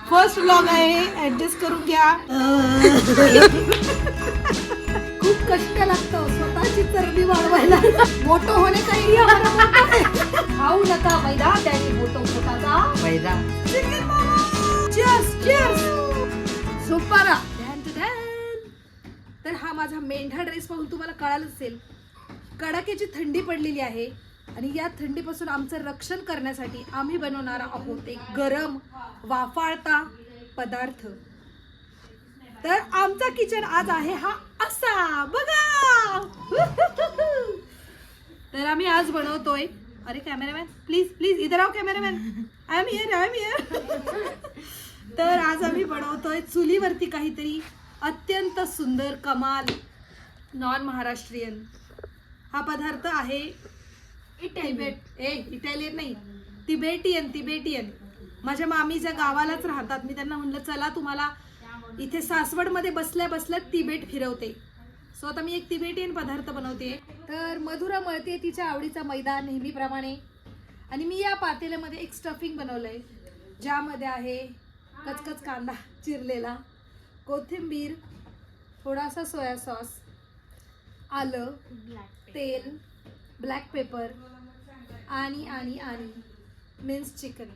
First vlog आहे, adjust करून घ्या. खूप कष्ट लागतं स्वतःची चरबी वाढवायला. मोठं होणे काही खाऊ नका मैदा, त्याने मोठं होता मैदा. सुपारा. तर हा माझा मेंढा ड्रेस पाहून तुम्हाला कळालं असेल, कडाक्याची थंडी पडलेली आहे आणि या थंडीपासून आमचं रक्षण करण्यासाठी आम्ही बनवणार आहोत एक गरम वाफाळता पदार्थ. तर आमचा किचन आज आहे हा असा बघा. तर आम्ही आज बनवतोय, अरे कॅमेरामॅन प्लीज प्लीज इधर आओ कॅमेरामॅन, आय एम हिअर. तर आज आम्ही बनवतोय चुलीवरती काहीतरी अत्यंत सुंदर कमाल नॉन महाराष्ट्रीयन. हा पदार्थ आहे इटालियन नाही, तिबेटियन. माझ्या मामीच्या गावालाच राहतात. मी त्यांना म्हणलं चला तुम्हाला इथे सासवडमध्ये बसल्या बसल्या तिबेट फिरवते. सो आता मी एक तिबेटियन पदार्थ बनवते. तर मधुरा मळते तिच्या आवडीचा मैदा नेहमीप्रमाणे. आणि मी या पातेल्यामध्ये एक स्टफिंग बनवलंय, ज्यामध्ये आहे कचकच कांदा चिरलेला, कोथिंबीर, थोडासा सोया सॉस, आलं, तेल, ब्लॅक पेपर आणि आणि आणि मिन्स चिकन.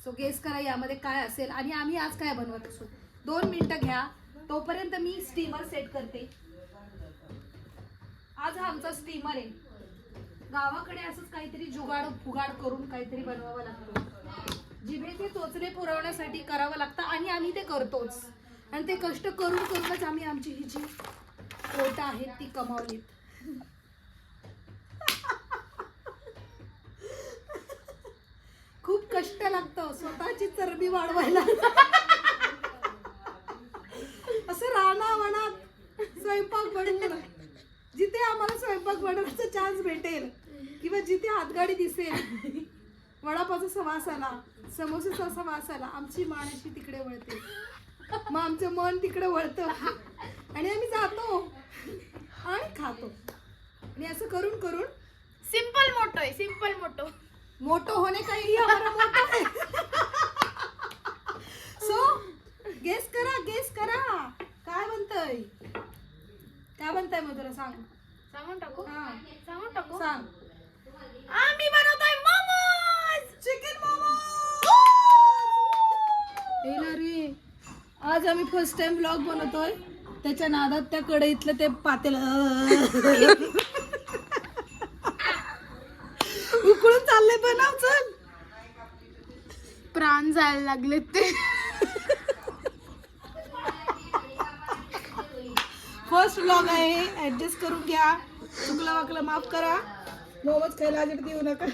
सो गेस करा यामध्ये काय असेल आणि आम्ही आज काय बनवत असू. 2 मिनिटं घ्या, तोपर्यंत मी स्टीमर सेट करते. आज हा आमचा स्टीमर आहे. गावाकडे असंच काहीतरी जुगाड फुगाड करून काहीतरी बनवावं लागतं. जिभेचे चोचले पुरवण्यासाठी करावं लागतं आणि आम्ही ते करतोच. आणि ते कष्ट करून करूनच आम्ही आमची ही जी पोटं आहेत ती कमावलीत. खूप कष्ट लागतं स्वतःची चरबी वाढवायला. असं रानावनात स्वयंपाक बनवणं, जिथे आम्हाला स्वयंपाक बनवण्याचा चान्स भेटेल किंवा जिथे हातगाडी दिसेल, वडापावचा वास आला, समोसाचा वास आला, आमची मान अशी तिकडे वळते, मग आमचं मन तिकडे वळतं आणि आम्ही जातो आणि खातो. आणि असं करून करून सिंपल मोटो आहे, सिंपल मोटो. मोठं होणे काही हमारा मोठं है. सो गेस करा काय बनतंय, काय बनतंय मधुरा सांग. सांगून टाकू, हा. सांगून टाकू. सांग. आम्ही बनवतोय मोमोज, चिकन मोमोज. रे आज आम्ही फर्स्ट टाइम व्लॉग बनवतोय, त्याच्या नादात त्या कढईतलं ते पातेलं उकळून चाललंय. बनव चल. प्राण जायला लागले ते. फर्स्ट व्लॉग आहे, ऍडजस्ट करून घ्या. चुकलं वाकलं माफ करा. मोमोज खायला अजिबात देऊ नका.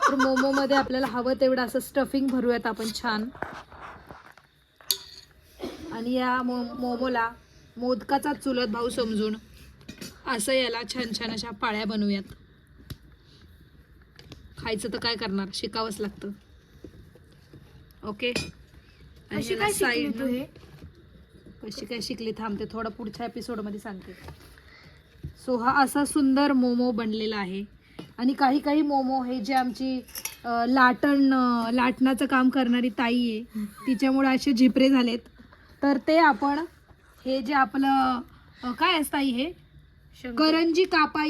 तर मोमो मध्ये आपल्याला हवं तेवढं असं स्टफिंग भरूयात आपण छान. आणि या मोमोला मोदकाचा चुलत भाऊ समजून असं याला छान छान अशा पाळ्या बनवूयात. खायचं तर काय करणार, शिकावंच लागतं. ओके. कशी काय शिकली तू हे? कशी काय शिकली थांबते, थोडं पुढच्या एपिसोडमध्ये सांगते. सो हा असा सुंदर मोमो बनलेला आहे. आणि काही काही मोमो हे जे आमची लाटणाचं काम करणारी ताई आहे तिच्यामुळे असे झिपरे झालेत. तर ते आपण हे जे आपलं काय असतं हे करंजी कापा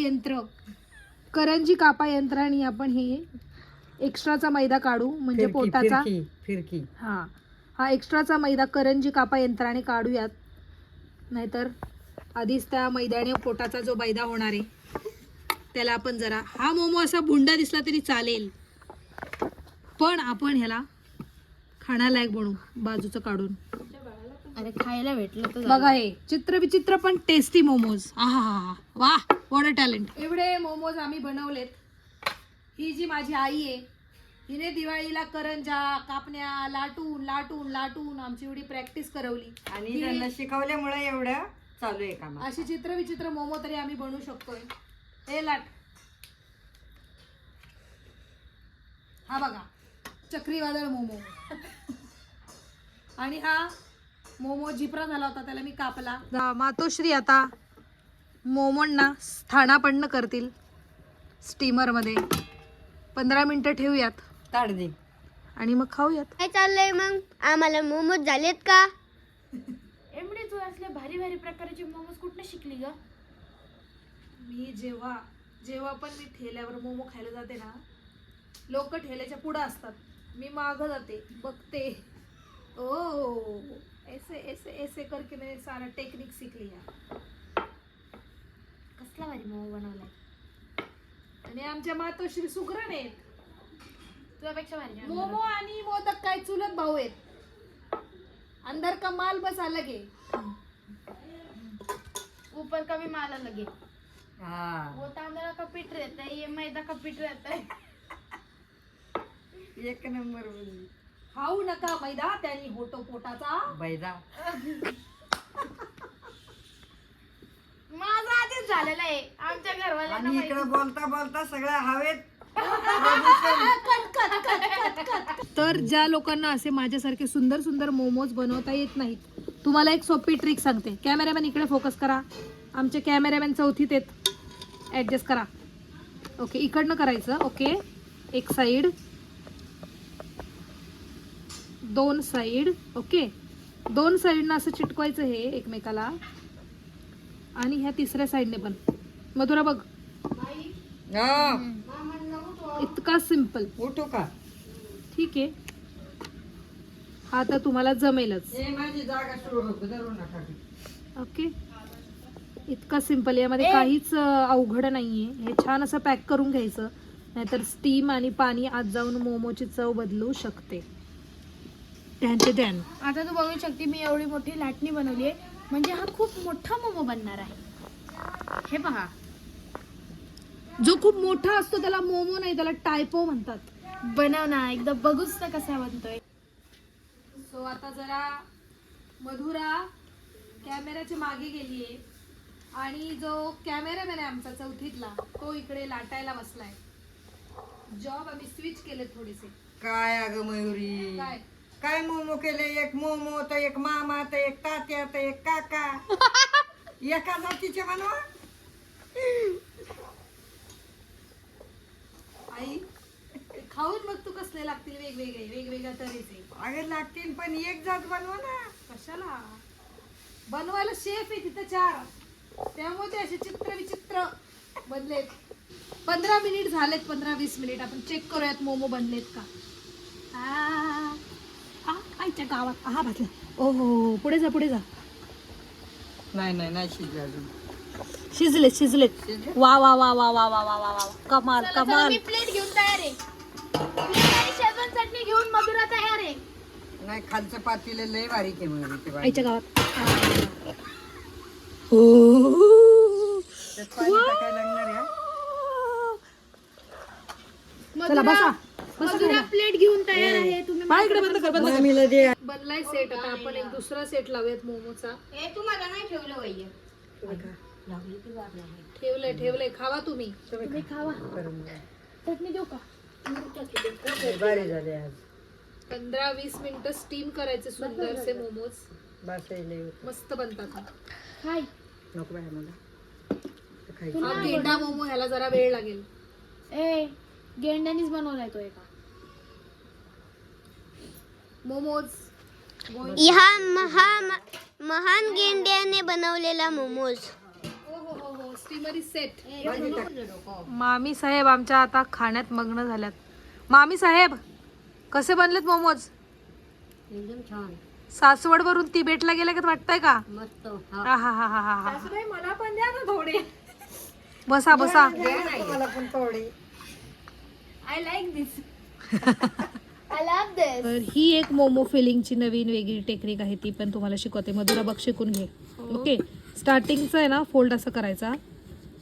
यंत्राने आपण हे एक्स्ट्राचा मैदा काढू, म्हणजे पोटाचा फिरकी. हा एक्स्ट्राचा मैदा करंजी कापा यंत्राने काढूयात, नाहीतर आधीच त्या मैद्याने पोटाचा जो मैदा होणार आहे त्याला आपण जरा, हा मोमो असा भुंडा दिसला तरी चालेल पण आपण ह्याला खाण्यालायक बनवू बाजूचं काढून. अरे खायला भेटलं तर बघा हे चित्र विचित्र पण टेस्टी मोमोज. आहा वा, व्हॉट अ टॅलेंट. एवढे मोमोज आम्ही बनवलेत. ही जी माझी आई आहे हिने दिवाळीला करंजा कापण्या लाटून लाटून लाटून आमची एवढी प्रॅक्टिस करवली आणि त्यांना शिकवल्यामुळे एवढं चालू आहे काम. अशी चित्र विचित्र मोमो तरी आम्ही बनवू शकतोय. हे लाट, हा बघा चक्रीवादळ मोमो. आणि हा मोमो जिपरा झाला होता त्याला मी कापला. मातोश्री आता मोमोंना स्थानापन्न करतील. स्टीमरमध्ये 15 मिनिटं ठेवूयात ताट दे. आणि मग खाऊयात. काय चाललंय मग? आम्हाला मोमोज झालेत का? एवढे तू असले भारी भारी प्रकारचे मोमोज कुठनं शिकली ग? मी जेव्हा पण मी ठेल्यावर मोमो खायला जाते ना, लोक ठेल्याच्या पुढं असतात, मी मागं जाते, बघते. ओ ऐसे ऐसे ऐसे करके मैंने सारा टेक्निक सीख लिया. कसला भारी मोमो बनवलाय. आणि आमच्या मातोश्री सुगरण आहेत. तुझ्यापेक्षा भारी मोमो आणि मोदक काय चुलत भाऊ आहेत. अंदर का माल बस अलग है. ऊपर का भी माला लगे. हा वो तांदळा का पीठ रहता है, ये मैदा का पीठ रहता है. एक नंबर बोलली. खाऊ नका मैदा, त्यानी होतो पोटाचा बैदा. माझा आधीच झालेला आहे. आमच्या घरवाल्यांना आणि माहिती. इकडे बोलता बोलता सगळ्या हवेत. तर ज्या लोकांना असे माझ्यासारखे सुंदर सुंदर मोमोज बनवता येत नाहीत, तुम्हाला एक सोपी ट्रिक सांगते. कॅमेरामॅन इकडे फोकस करा. आमचे कॅमेरामॅन चौथीत आहेत, ॲडजस्ट करा. ओके, इकडनं करायचं. ओके, एक साईड, दोन साईड. ओके, दोन साईडनं असं चिटकवायचं हे एकमेकाला. आणि ह्या तिसऱ्या साईडने पण. मधुरा बघ, हा. इतका सिम्पल. उठू का? ठीक आहे, हा तर तुम्हाला जमेलच. हे माझी जागा धरू नका. ओके, इतका सिम्पल. यामध्ये काहीच अवघड नाहीये. हे छान असं पॅक करून घ्यायचं, नाहीतर स्टीम आणि पाणी आत जाऊन मोमोची चव बदलू शकते. आता तू बघू शकते मी एवढी मोठी लाटणी बनवली आहे, म्हणजे हा खूप मोठा मोमो बनणार आहे. हे पहा, जो खूप मोठा असतो त्याला मोमो नाही, त्याला टायपो म्हणतात. बनव ना एकदा, बघूच ना कसा बनतोय. सो आता जरा मधुरा कॅमेऱ्याच्या मागे गेलीये आणि जो कॅमेरामॅन आहे आमचा चौथीतला, तो इकडे लाटायला बसलाय. जॉब आम्ही स्विच केले थोडेसे. काय अगं मयुरी, काय काय मोमो केले? एक मोमो तर एक मामा तर एक तात्या तर एक काका. एका जातीचे बनवा. आई, ते खाऊन बघ तू कसले लागतील. वेगवेगळे वेगवेगळ्या तऱ्हेचे. अगं लागतील पण एक जात बनवा ना. कशाला? बनवायला शेफ आहे तिथं 4, त्यामुळे ते असे चित्र विचित्र बनलेत. 15 मिनिट झालेत, 15-20 मिनिट. आपण चेक करूयात मोमो बनलेत का. आईच्या गावात हा भाजला. ओहो, पुढे जा पुढे जा. नाही नाही नाही शिजले अजून. शिजलेत. वा वा वा वा वा वा वा वा वा, कमाल चला, कमाल. मी प्लेट घेऊन तयार आहे. प्लेट आणि शेजवान चटणी घेऊन मधुरा तयार आहे. नाही, खालचं पातेलं लय बारीक आहे मयुरी. आईच्या गावात. त्यात पाणी टाकायला लागणार आहे. चला बसा. मधुरा प्लेट घेऊन तयार आहे. तुम्ही इकडे बंद कर, बंद कर. मम्मीला दे. बनलाय सेट. आता आपण एक दुसरा सेट लावूयात मोमोचा. तुम्हाला नाही ठेवलं पाहिजे. ठेवलंय. खावा तुम्ही. तुम्ही खावा. चटणी देऊ का? बारी झाले आज. 15-20 मिनिटं स्टीम करायचे सुंदरसे मोमोज. बसायले मस्त बनतात. हाय, नको बाय मला. खायचं. हा गेंडा मोमो, ह्याला जरा वेळ लागेल. ए गेंड्यानीच बनवलाय तो एका. मोमोज महान गेंड्याने बनवलेला मोमोज. हो, स्टीमर इज सेट. मामी साहेब आमच्या आता खाण्यात मग्न झाल्यात. मामी साहेब, कसे बनलेत मोमोज? एकदम छान. सासवड वरून तिबेटला गेले का वाटतंय का? मस्त. आहाहाहाहा. मला पण द्या ना थोडे. बसा बसा. मला पण थोडी. I like this. I love this. तर ही एक मोमो फिलिंगची नवीन वेगळी टेक्निक आहे, ती पण तुम्हाला शिकवते. मधुरा बघ, शिकून घे. ओके, स्टार्टिंगचं आहे ना, फोल्ड असं करायचा.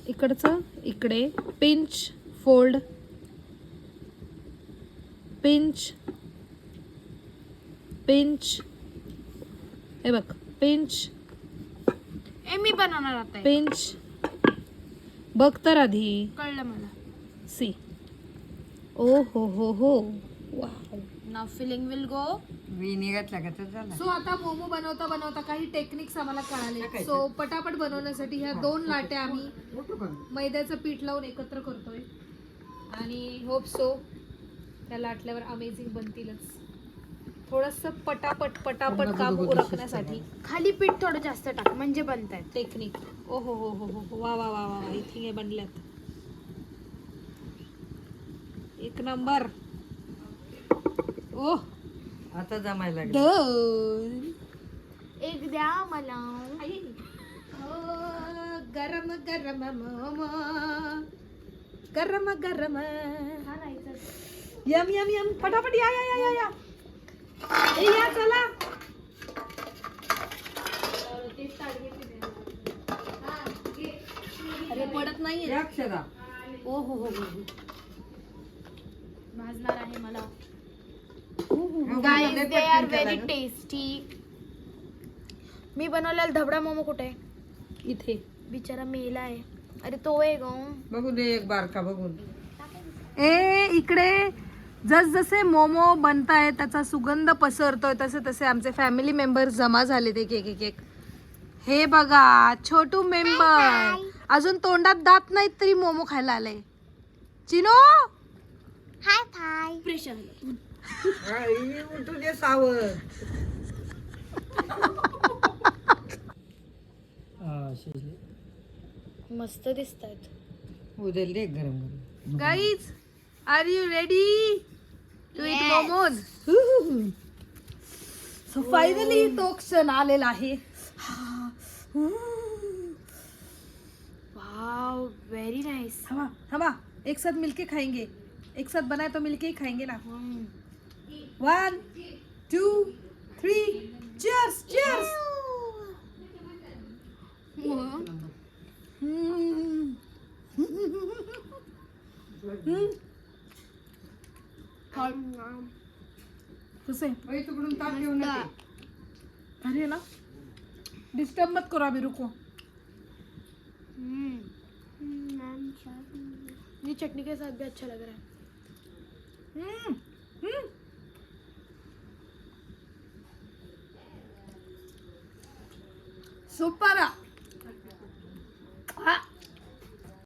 इकडचं इकडे पिंच, फोल्ड, पिंच, पिंच. हे बघ, पिंच, मी बनवणार आता. पिंच. बघ तर आधी. कळलं मला. सी. ओ हो. Wow. Now filling will go. विनेगात लागतच झाला. सो आता मोमो बनवता बनवता काही टेक्निक्स आम्हाला कळाले. सो पटापट बनवण्यासाठी ह्या 2 लाट्या आम्ही मैद्याचं पीठ लावून एकत्र करतोय. आणि होप सो त्या लाटल्यावर अमेझिंग बनतीलच. थोडंसं पटापट काम उरकण्यासाठी खाली पीठ थोडं जास्त टाक म्हणजे बनतायत. टेक्निक. ओ हो हो हो हो वा वा वा वा इथे हे बनल्यात. एक नंबर. ओ आता जमायला लागेल. दोन. एक द्या मला. गरम गरम मोमो, गरम गरम. Yum yum yum. फटाफट या या या या. ए या चला. अरे पडत नाहीये. या अक्षरा. ओ हो हो हो. भाजणार आहे मला. हो, गाईज लय दे आर पटकन व्हेरी केला ग. टेस्टी. मी बनवलेला धबडा मोमो कुठे आहे? इथे बिचारा मेला आहे. अरे तो आहे ग. बघू दे एक बारका बघून. ए इकडे जसजसे मोमो बनताय त्याचा सुगंध पसरतोय तसे तसे आमचे फॅमिली मेंबर जमा झाले ते एक एक एक. हे बघा छोटू मेंबर अजून तोंडात दात नाहीत तरी मोमो खायला आले. चिनो हाय हाय. प्रेशर. हा, ही उठू दे सावध. मस्त दिसतायत. उद्या दे गरम गरम. Guys are you ready to eat Yes. Momos? So finally तो क्षण आलेला आहे. Wow very nice. थांबा थांबा एक साथ मिलके खाएंगे. एक साथ बनाए तो मिलके ही खाएंगे ना. 1 2 3 cheers cheers. कसे वही तिकडून ताप घेऊन येते. अरे ना डिस्टर्ब मत करो अभी रुको. ये चटनी के साथ भी अच्छा लग रहा है. सूपर.